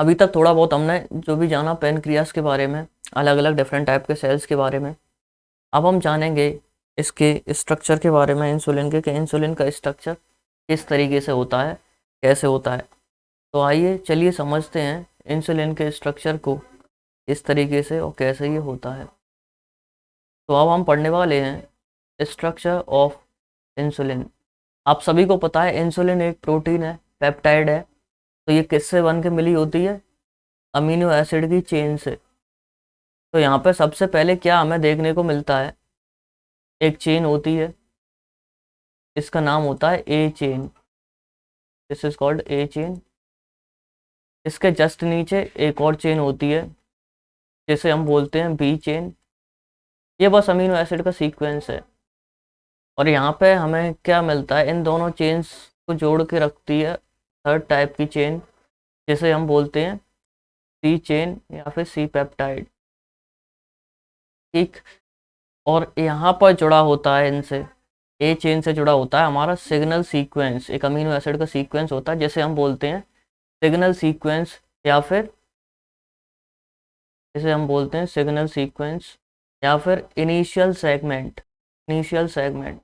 अभी तक थोड़ा बहुत हमने जो भी जाना पेनक्रियास के बारे में, अलग अलग डिफरेंट टाइप के सेल्स के बारे में। अब हम जानेंगे इसके स्ट्रक्चर के बारे में, इंसुलिन के, कि इंसुलिन का स्ट्रक्चर किस तरीके से होता है, कैसे होता है। तो आइए चलिए समझते हैं इंसुलिन के स्ट्रक्चर को किस तरीके से और कैसे ये होता है। तो अब हम पढ़ने वाले हैं स्ट्रक्चर ऑफ इंसुलिन। आप सभी को पता है इंसुलिन एक प्रोटीन है, पेप्टाइड है। तो ये किससे बन के मिली होती है? अमीनो एसिड की चेन से। तो यहाँ पे सबसे पहले क्या हमें देखने को मिलता है, एक चेन होती है, इसका नाम होता है a chain. This is called a chain. इसके जस्ट नीचे एक और चेन होती है जिसे हम बोलते हैं बी चेन। ये बस अमीनो एसिड का सीक्वेंस है। और यहाँ पे हमें क्या मिलता है, इन दोनों चेन्स को जोड़ के रखती है थर्ड टाइप की चेन, जिसे हम बोलते हैं सी चेन या फिर सी पेप्टाइड। ठीक। और यहाँ पर जुड़ा होता है इनसे, ए चेन से जुड़ा होता है हमारा सिग्नल सीक्वेंस। एक अमीनो एसिड का सीक्वेंस होता है जिसे हम बोलते हैं सिग्नल सीक्वेंस, या फिर इसे हम बोलते हैं सिग्नल सीक्वेंस या फिर इनिशियल सेगमेंट। Initial segment.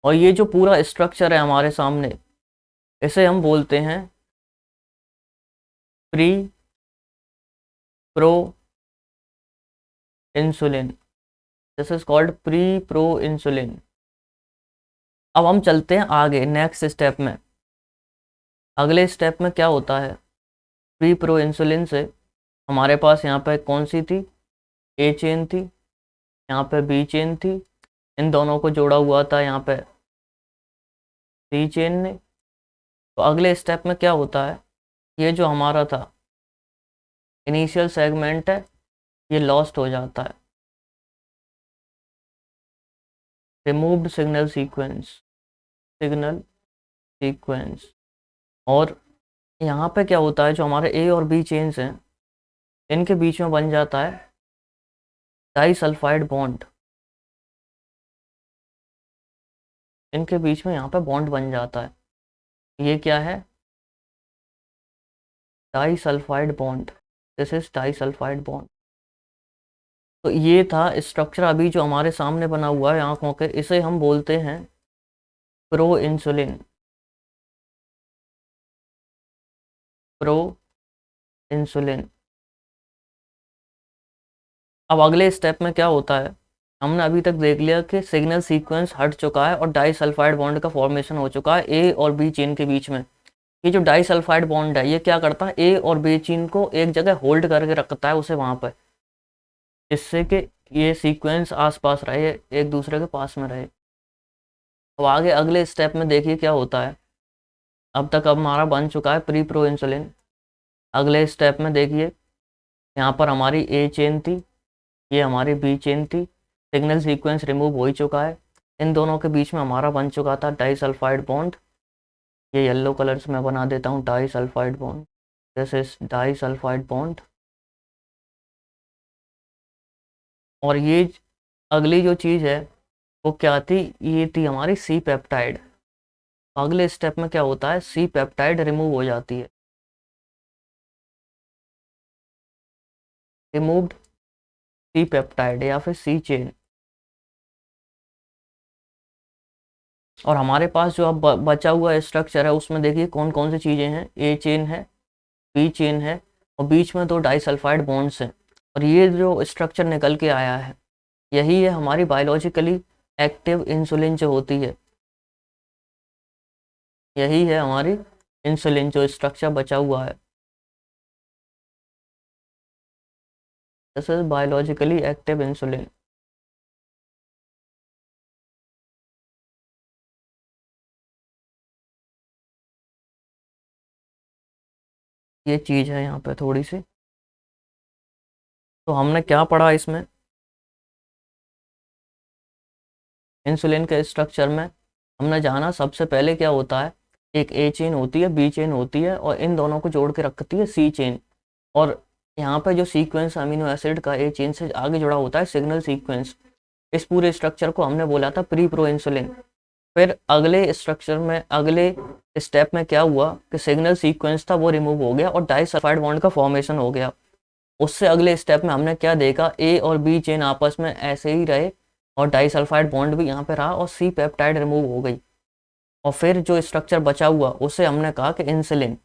और ये जो पूरा स्ट्रक्चर है हमारे सामने, इसे हम बोलते हैं pre pro insulin. This is called pre pro insulin. अब हम चलते हैं आगे नेक्स्ट स्टेप में। अगले स्टेप में क्या होता है, प्री प्रो इंसुलिन से हमारे पास यहाँ पे कौन सी थी, ए चेन थी, यहाँ पे बी चेन थी, इन दोनों को जोड़ा हुआ था यहाँ पे सी चेन ने। तो अगले स्टेप में क्या होता है, ये जो हमारा था इनिशियल सेगमेंट है, ये लॉस्ट हो जाता है, removed signal sequence. Signal sequence. और यहाँ पे क्या होता है, जो हमारे ए और बी चेन्स हैं, इनके बीच में बन जाता है डाई सल्फाइड बॉन्ड। इनके बीच में यहाँ पे बॉन्ड बन जाता है। ये क्या है, disulphide bond. This is disulphide bond. तो ये था स्ट्रक्चर अभी जो हमारे सामने बना हुआ है आंखों के, इसे हम बोलते हैं प्रो इंसुलिन। Pro insulin. अब अगले स्टेप में क्या होता है, हमने अभी तक देख लिया कि सिग्नल सीक्वेंस हट चुका है और डाई सल्फाइड बॉन्ड का फॉर्मेशन हो चुका है ए और बी चेन के बीच में। ये जो डाई सल्फाइड बॉन्ड है, ये क्या करता है, ए और बी चेन को एक जगह होल्ड करके रखता है उसे वहां पर, जिससे कि ये सीक्वेंस आसपास रहे, एक दूसरे के पास में रहे। अब आगे अगले स्टेप में देखिए क्या होता है। अब हमारा बन चुका है प्री प्रो इंसुलिन। अगले स्टेप में देखिए, यहाँ पर हमारी ए चेन थी, ये हमारी बी चेन थी, सिग्नल सीक्वेंस रिमूव हो ही चुका है, इन दोनों के बीच में हमारा बन चुका था डाई सल्फाइड बॉन्ड। ये येलो कलर से मैं बना देता हूँ disulphide bond. This is disulphide bond. और ये अगली जो चीज़ है वो क्या थी, ये थी हमारी सी पेप्टाइड। अगले स्टेप में क्या होता है, सी पेप्टाइड रिमूव हो जाती है, रिमूव्ड सी पेप्टाइड या फिर सी चेन। और हमारे पास जो अब बचा हुआ स्ट्रक्चर है उसमें देखिए कौन कौन सी चीज़ें हैं, ए चेन है, बी चेन है, और बीच में दो डाइसल्फाइड बॉन्ड्स हैं। और ये जो स्ट्रक्चर निकल के आया है, यही है हमारी बायोलॉजिकली एक्टिव इंसुलिन जो होती है। यही है हमारी इंसुलिन जो स्ट्रक्चर बचा हुआ है। This is biologically active insulin. ये चीज़ है यहाँ पे थोड़ी सी। तो हमने क्या पढ़ा इसमें, इंसुलिन के स्ट्रक्चर में हमने जाना सबसे पहले क्या होता है, एक ए चेन होती है, बी चेन होती है, और इन दोनों को जोड़ के रखती है सी चेन। और यहाँ पे जो सीक्वेंस अमीनो एसिड का ए चेन से आगे जुड़ा होता है सिग्नल सीक्वेंस। इस पूरे स्ट्रक्चर को हमने बोला था प्री प्रो इंसुलिन। फिर अगले स्ट्रक्चर में, अगले स्टेप में क्या हुआ कि सिग्नल सीक्वेंस था वो रिमूव हो गया और डाइसल्फाइड बॉन्ड का फॉर्मेशन हो गया। उससे अगले स्टेप में हमने क्या देखा, ए और बी चेन आपस में ऐसे ही रहे और डाइसल्फाइड बॉन्ड भी यहाँ पे रहा और सी पेप्टाइड रिमूव हो गई। और फिर जो स्ट्रक्चर बचा हुआ उसे हमने कहा कि इंसुलिन,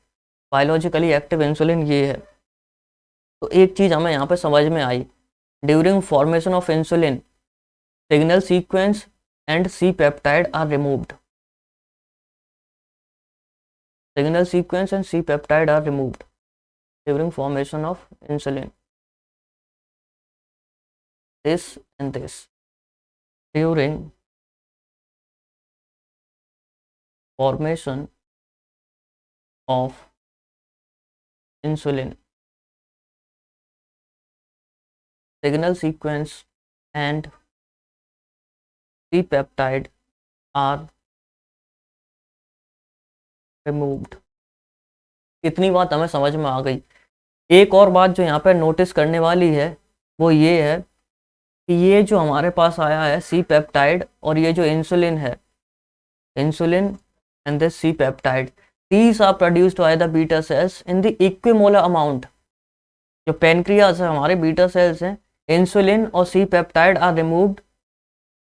बायोलॉजिकली एक्टिव इंसुलिन ये है। तो एक चीज़ हमें यहाँ पे समझ में आई, during formation of insulin signal sequence and C peptide are removed. Signal sequence and C peptide are removed during formation of insulin. This and this. During formation of insulin, signal sequence and C peptide are removed. इतनी बात हमें समझ में आ गई। एक और बात जो यहाँ पर नोटिस करने वाली है वो ये है कि ये जो हमारे पास आया है सी पेप्टाइड और ये जो इंसुलिन है, insulin and the C peptide, these are produced by the beta cells in the equimolar amount। जो पेनक्रियास है हमारे बीटा सेल्स हैं, इंसुलिन और C peptide are removed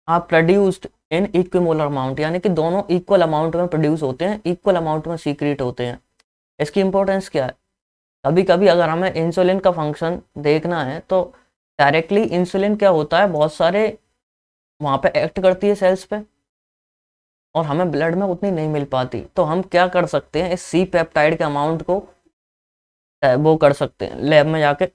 are produced in equimolar amount, यानी कि दोनों इक्वल अमाउंट में produce होते हैं, इक्वल अमाउंट में सीक्रेट होते हैं। इसकी इंपॉर्टेंस क्या है, कभी कभी अगर हमें इंसुलिन का फंक्शन देखना है तो डायरेक्टली इंसुलिन क्या होता है, बहुत सारे वहाँ पे एक्ट करती है सेल्स पे और हमें ब्लड में उतनी नहीं मिल पाती। तो हम क्या कर सकते हैं, इस सी पेप्टाइड के अमाउंट को वो कर सकते हैं, लैब में जाके